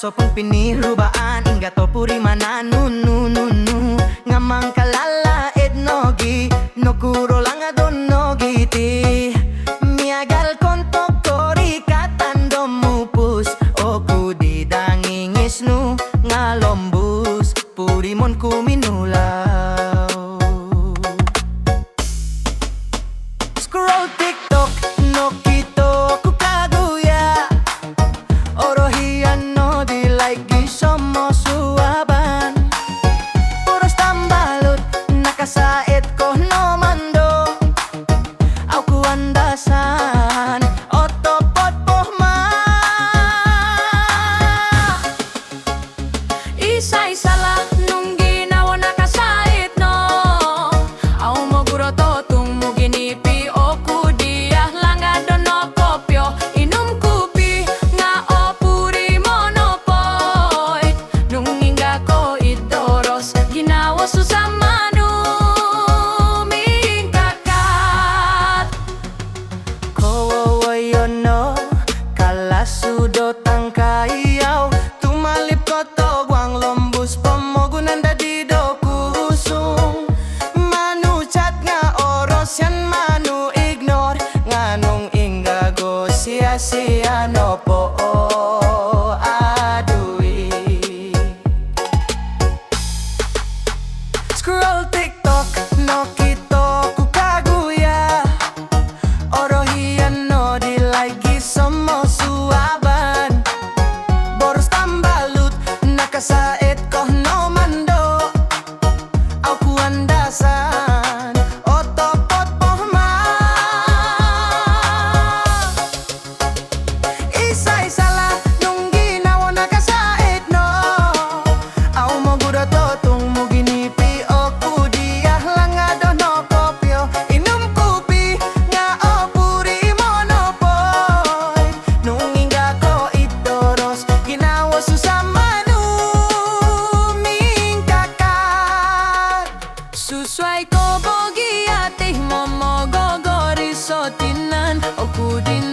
sopang pinirubaan Inga to puri mananu nu nu nu Ngamang kalala et nogi Nokuro lang adon nogi ti Miagal kontok tori katando mupus Oku didangingis nu ngalombus Puri mon kuminulaw Scroll TikTok nokito ku kaguya Orohian no di like di somo suaban Puros tambalut nakasait ko no mando Au ku andasan otopot pohma Isay salah nung ginawa nakasait no Au mo guroto tung mo ginipi o kudiah langado no kopyo Inum kupi nga o puri monopoy Nung hingga ko idoros ginawa susama kakat Kowoyo no kalasudo tangkayaw Tumalip ko to guang lombus Pomogunan da di do kusung Manu chat nga oros yan manu ignore Nganong inga go sia-sia no po adui Scroll TikTok no kito ku kaguya Orohian no di like somo suaban Boros tambalut nakasait ko no mando Au ku andasan otopot pohma Isay salah nung ginawa nakasait no Au mo gudato tung mo ginipi o kudiah langado no kopyo Inum kupi nga o puri monopoy Nung hingga ko idoros ginawa susama kakat Susway ko bogi atih momo gogori sotinan o kudin